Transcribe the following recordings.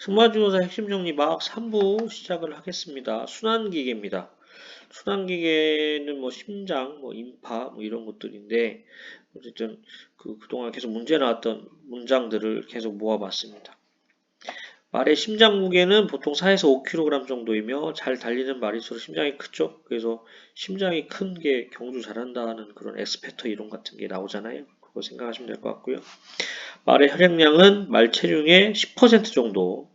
승마지도사 핵심 정리 막 3부 시작을 하겠습니다. 순환기계입니다. 순환기계는 뭐 심장, 뭐 임파, 뭐 이런 것들인데 어쨌든 그동안 계속 문제 나왔던 문장들을 계속 모아봤습니다. 말의 심장 무게는 보통 4에서 5kg 정도이며 잘 달리는 말일수록 심장이 크죠. 그래서 심장이 큰 게 경주 잘한다는 그런 엑스팩터 이론 같은 게 나오잖아요. 그거 생각하시면 될 것 같고요. 말의 혈액량은 말 체중의 10% 정도.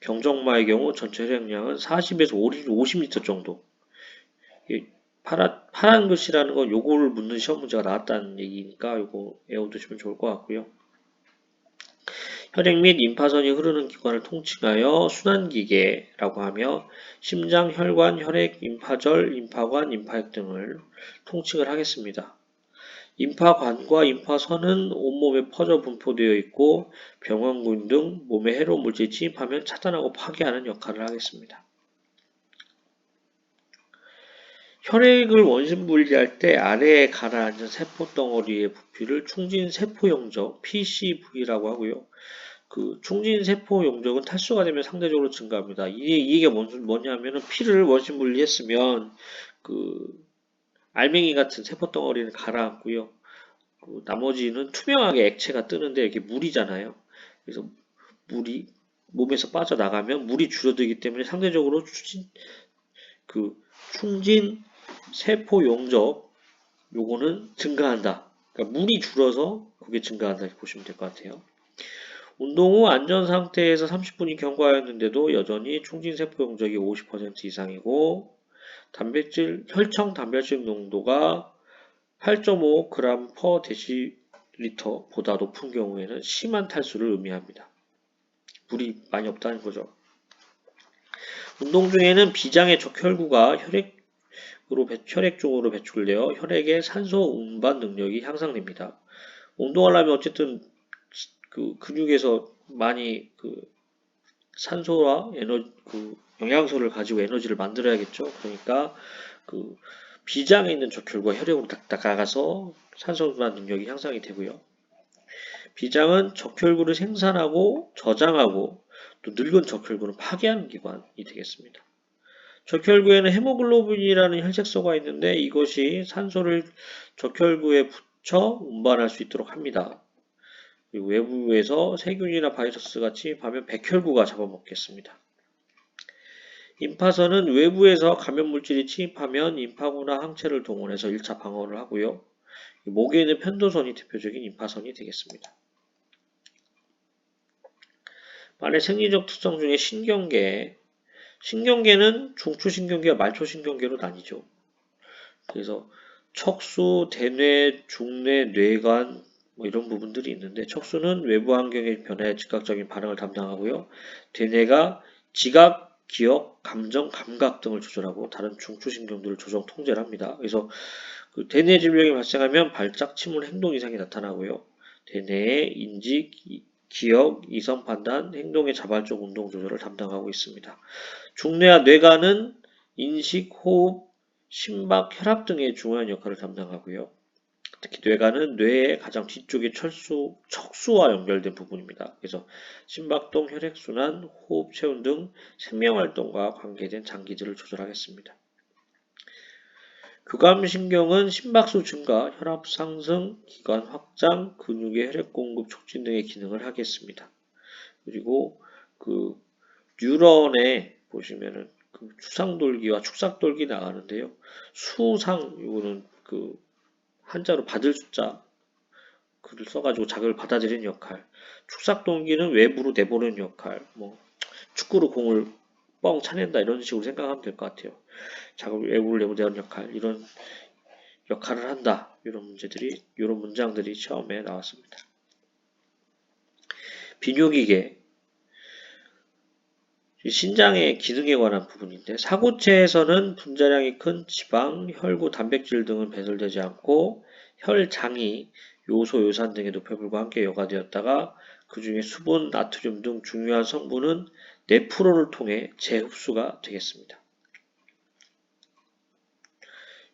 경정마의 경우 전체 혈액량은 40에서 50리터 정도. 파란 글씨라는 건 요거를 묻는 시험 문제가 나왔다는 얘기니까 요거 외워두시면 좋을 것 같고요. 혈액 및 임파선이 흐르는 기관을 통칭하여 순환기계라고 하며 심장, 혈관, 혈액, 임파절, 임파관, 임파액 등을 통칭을 하겠습니다. 임파관과 임파선은 온몸에 퍼져 분포되어 있고 병원군 등 몸에 해로운 물질이 침입하면 차단하고 파괴하는 역할을 하겠습니다. 혈액을 원심 분리할 때 아래에 가라앉은 세포덩어리의 부피를 충진세포용적 PCV라고 하고요. 그 충진세포용적은 탈수가 되면 상대적으로 증가합니다. 이게 뭐냐면은 피를 원심 분리했으면 그 알맹이 같은 세포덩어리는 가라앉고요. 나머지는 투명하게 액체가 뜨는데 이게 물이잖아요. 그래서 물이 몸에서 빠져나가면 물이 줄어들기 때문에 상대적으로 충진 세포 용적 요거는 증가한다. 그러니까 물이 줄어서 그게 증가한다 이렇게 보시면 될 것 같아요. 운동 후 안전 상태에서 30분이 경과하였는데도 여전히 충진 세포 용적이 50% 이상이고 혈청 단백질 농도가 8.5g per 데시리터 보다 높은 경우에는 심한 탈수를 의미합니다. 물이 많이 없다는 거죠. 운동 중에는 비장의 적혈구가 혈액 쪽으로 배출되어 혈액의 산소 운반 능력이 향상됩니다. 운동하려면 어쨌든 근육에서 많이 산소와 영양소를 가지고 에너지를 만들어야겠죠. 그러니까 비장에 있는 적혈구가 혈액으로 나가서 산소 운반 능력이 향상이 되고요. 비장은 적혈구를 생산하고 저장하고 또 늙은 적혈구를 파괴하는 기관이 되겠습니다. 적혈구에는 헤모글로빈이라는 혈색소가 있는데 이것이 산소를 적혈구에 붙여 운반할 수 있도록 합니다. 그리고 외부에서 세균이나 바이러스가 침입하면 백혈구가 잡아먹겠습니다. 임파선은 외부에서 감염물질이 침입하면 임파구나 항체를 동원해서 1차 방어를 하고요. 목에 있는 편도선이 대표적인 임파선이 되겠습니다. 말의 생리적 특성 중에 신경계는 중추신경계와 말초신경계로 나뉘죠. 그래서 척수, 대뇌, 중뇌, 뇌관 뭐 이런 부분들이 있는데 척수는 외부 환경의 변화에 즉각적인 반응을 담당하고요. 대뇌가 지각, 기억, 감정, 감각 등을 조절하고 다른 중추신경들을 조정 통제를 합니다. 그래서 대뇌 질병이 발생하면 발작, 침울, 행동 이상이 나타나고요. 대뇌의 인지, 기억, 이성 판단, 행동의 자발적 운동 조절을 담당하고 있습니다. 중뇌와 뇌관은 인식, 호흡, 심박, 혈압 등의 중요한 역할을 담당하고요. 특히 뇌관은 뇌의 가장 뒤쪽의 척수와 연결된 부분입니다. 그래서 심박동, 혈액순환, 호흡, 체온 등 생명활동과 관계된 장기들을 조절하겠습니다. 교감신경은 심박수 증가, 혈압 상승, 기관 확장, 근육의 혈액 공급 촉진 등의 기능을 하겠습니다. 그리고 뉴런에 보시면은 추상돌기와 축삭돌기 나가는데요. 수상 이거는 한자로 받을 숫자 글을 써가지고 자극을 받아들이는 역할. 축삭돌기는 외부로 내보내는 역할. 뭐 축구로 공을 뻥 차낸다 이런 식으로 생각하면 될 것 같아요. 자극을 외부로 내보내는 역할 이런 역할을 한다. 이런 문장들이 처음에 나왔습니다. 비뇨기계 신장의 기능에 관한 부분인데 사고체에서는 분자량이 큰 지방, 혈구, 단백질 등은 배설되지 않고 혈장이 요소, 요산 등의 노폐물과 함께 여과되었다가 그 중에 수분, 나트륨 등 중요한 성분은 네프론을 통해 재흡수가 되겠습니다.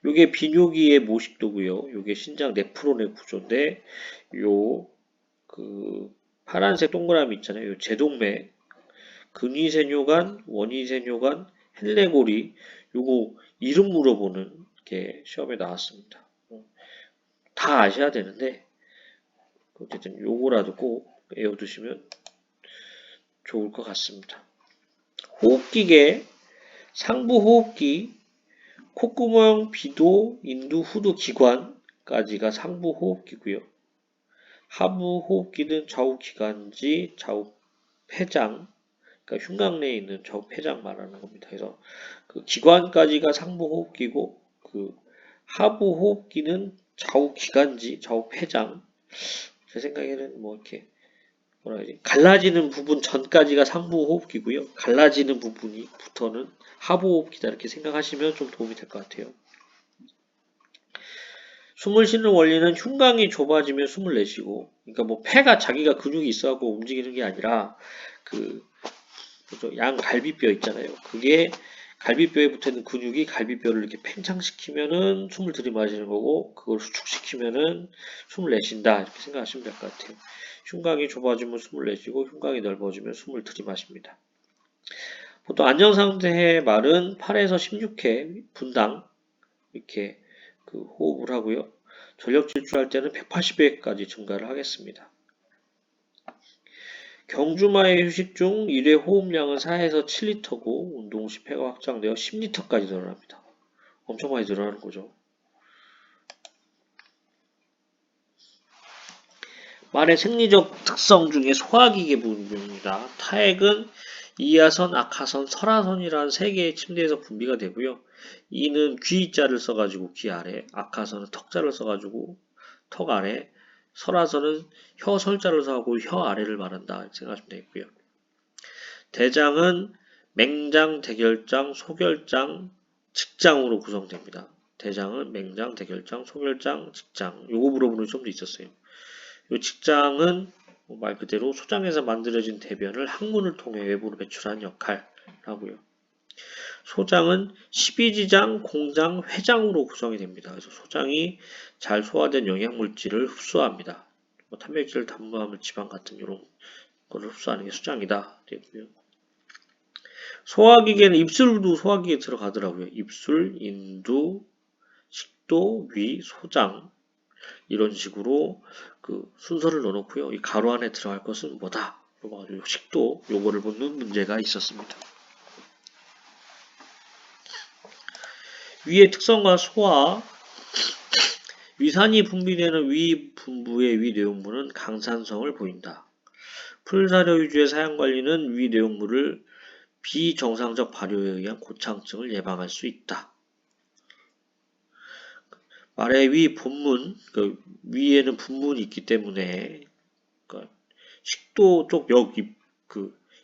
요게 비뇨기의 모식도고요. 요게 신장 네프론의 구조인데 파란색 동그라미 있잖아요. 요 제동맥 근위세뇨간, 원위세뇨간, 헬레고리 요거 이름 물어보는 게 시험에 나왔습니다. 다 아셔야 되는데 어쨌든 요거라도 꼭 외워두시면 좋을 것 같습니다. 호흡기계, 상부 호흡기, 콧구멍, 비도, 인두, 후두 기관까지가 상부 호흡기고요. 하부 호흡기는 좌우 기관지, 좌우 폐장, 그러니까 흉곽 내에 있는 좌우 폐장 말하는 겁니다. 그래서 그 기관까지가 상부 호흡기고 그 하부 호흡기는 좌우 기관지, 좌우 폐장. 제 생각에는 뭐 이렇게 뭐라 해야지? 갈라지는 부분 전까지가 상부 호흡기고요. 갈라지는 부분부터는 하부 호흡기다 이렇게 생각하시면 좀 도움이 될 것 같아요. 숨을 쉬는 원리는 흉곽이 좁아지면 숨을 내쉬고, 그러니까 뭐 폐가 자기가 근육이 있어갖고 움직이는 게 아니라 그 양갈비뼈 있잖아요. 그게 갈비뼈에 붙어있는 근육이 갈비뼈를 이렇게 팽창시키면은 숨을 들이마시는 거고, 그걸 수축시키면은 숨을 내쉰다 이렇게 생각하시면 될 것 같아요. 흉곽이 좁아지면 숨을 내쉬고 흉곽이 넓어지면 숨을 들이마십니다. 보통 안정상태의 말은 8에서 16회 분당 이렇게 그 호흡을 하고요. 전력 질주할 때는 180회까지 증가를 하겠습니다. 경주마의 휴식 중 1회 호흡량은 4에서 7리터고 운동 시 폐가 확장되어 10리터까지 늘어납니다. 엄청 많이 늘어나는 거죠. 말의 생리적 특성 중에 소화기계 부분입니다. 타액은 이하선, 악하선, 설하선이라는 세 개의 침대에서 분비가 되고요. 이는 귀자를 써가지고 귀 아래, 악하선은 턱자를 써가지고 턱 아래, 설하선은 혀 설자를 써가지고 혀 아래를 말한다 이렇게 생각하시면 되겠고요. 대장은 맹장, 대결장, 소결장, 직장으로 구성됩니다. 대장은 맹장, 대결장, 소결장, 직장. 요거 물어보는 시험도 있었어요. 이 직장은 말 그대로 소장에서 만들어진 대변을 항문을 통해 외부로 배출하는 역할을 하고요. 소장은 십이지장, 공장, 회장으로 구성이 됩니다. 그래서 소장이 잘 소화된 영양물질을 흡수합니다. 뭐 단백질, 탄수화물, 지방 같은 이런 거를 흡수하는 게 소장이다. 되고요. 소화기계는 입술도 소화기계에 들어가더라고요. 입술, 인두, 식도, 위, 소장 이런 식으로 그 순서를 넣어놓고요. 이 가로 안에 들어갈 것은 뭐다? 그래가지고 식도 요거를 묻는 문제가 있었습니다. 위의 특성과 소화 위산이 분비되는 위 분부의 위 내용물은 강산성을 보인다. 풀사료 위주의 사용관리는 위 내용물을 비정상적 발효에 의한 고창증을 예방할 수 있다. 말의 위 본문, 그 위에는 분문이 있기 때문에 그러니까 식도 쪽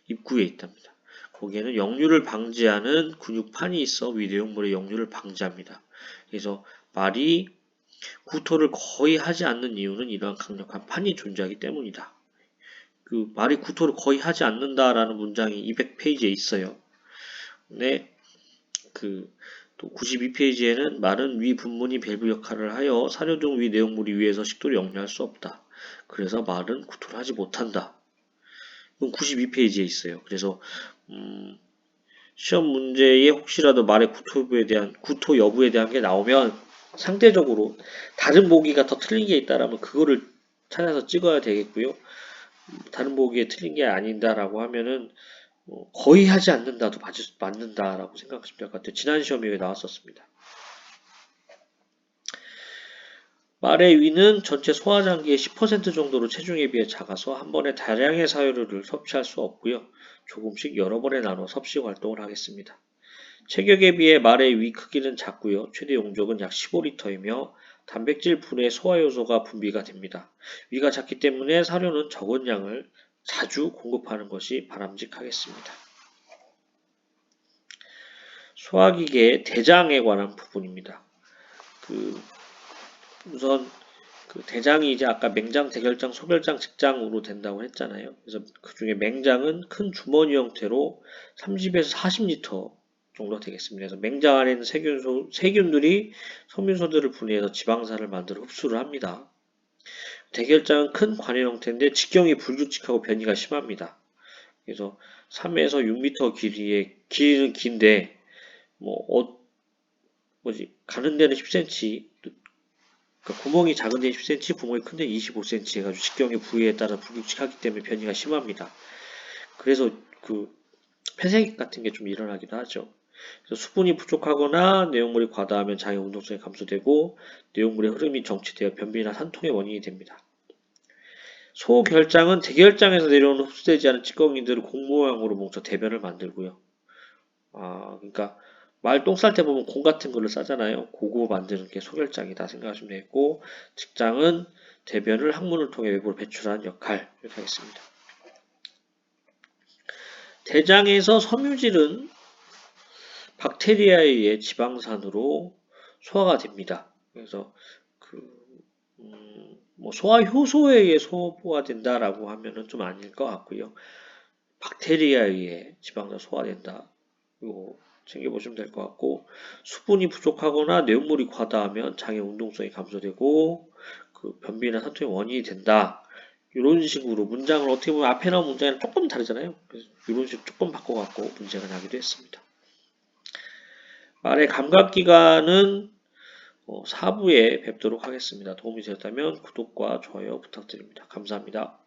입구에 있답니다. 거기에는 역류를 방지하는 근육판이 있어 위 내용물의 역류를 방지합니다. 그래서 말이 구토를 거의 하지 않는 이유는 이러한 강력한 판이 존재하기 때문이다. 그 말이 구토를 거의 하지 않는다라는 문장이 200페이지에 있어요. 근데 또 92페이지에는 말은 위 분문이 밸브 역할을 하여 사료 등 위 내용물이 위에서 식도를 역류할 수 없다. 그래서 말은 구토를 하지 못한다. 이건 92페이지에 있어요. 그래서 시험 문제에 혹시라도 말의 구토 여부에 대한 게 나오면 상대적으로 다른 보기가 더 틀린 게 있다라면 그거를 찾아서 찍어야 되겠고요. 다른 보기에 틀린 게 아닌다라고 하면은 거의 하지 않는다도 맞는다라고 생각하시면 될 것 같아요. 지난 시험에 나왔었습니다. 말의 위는 전체 소화장기의 10% 정도로 체중에 비해 작아서 한 번에 다량의 사료를 섭취할 수 없고요. 조금씩 여러 번에 나눠 섭식 활동을 하겠습니다. 체격에 비해 말의 위 크기는 작고요. 최대 용적은 약 15리터이며 단백질 분해 소화효소가 분비가 됩니다. 위가 작기 때문에 사료는 적은 양을 자주 공급하는 것이 바람직하겠습니다. 소화기계의 대장에 관한 부분입니다. 우선 대장이 이제 아까 맹장, 대결장, 소결장, 직장으로 된다고 했잖아요. 그래서 그 중에 맹장은 큰 주머니 형태로 30에서 40리터 정도 되겠습니다. 그래서 맹장 안에 있는 세균들이 섬유소들을 분해해서 지방산을 만들어 흡수를 합니다. 대결장은 큰 관여 형태인데 직경이 불규칙하고 변이가 심합니다. 그래서 3에서 6m 길이는 긴데, 가는 데는 10cm, 그러니까 구멍이 작은 데는 10cm, 구멍이 큰 데는 25cm 해가지고 직경의 부위에 따라 불규칙하기 때문에 변이가 심합니다. 그래서 폐색 같은 게 좀 일어나기도 하죠. 그래서 수분이 부족하거나 내용물이 과다하면 장의 운동성이 감소되고 내용물의 흐름이 정체되어 변비나 산통의 원인이 됩니다. 소결장은 대결장에서 내려오는 흡수되지 않은 찌꺼기들을 공 모양으로 뭉쳐 대변을 만들고요. 그러니까 말 똥 쌀 때 보면 공 같은 걸로 싸잖아요. 그거 만드는 게 소결장이다 생각하시면 되겠고, 직장은 대변을 항문을 통해 외부로 배출하는 역할 이렇게 하겠습니다. 대장에서 섬유질은 박테리아에 의해 지방산으로 소화가 됩니다. 그래서 소화 효소에 의해 소화가 된다라고 하면은 좀 아닐 것 같고요. 박테리아에 의해 지방산 소화된다. 이거 챙겨보시면 될 것 같고, 수분이 부족하거나 내용물이 과다하면 장의 운동성이 감소되고 변비나 사통의 원인이 된다. 이런 식으로 문장을 어떻게 보면 앞에 나온 문장이랑 조금 다르잖아요. 그래서 이런 식으로 조금 바꿔갖고 문제가 나기도 했습니다. 말의 감각기관은 4부에 뵙도록 하겠습니다. 도움이 되었다면 구독과 좋아요 부탁드립니다. 감사합니다.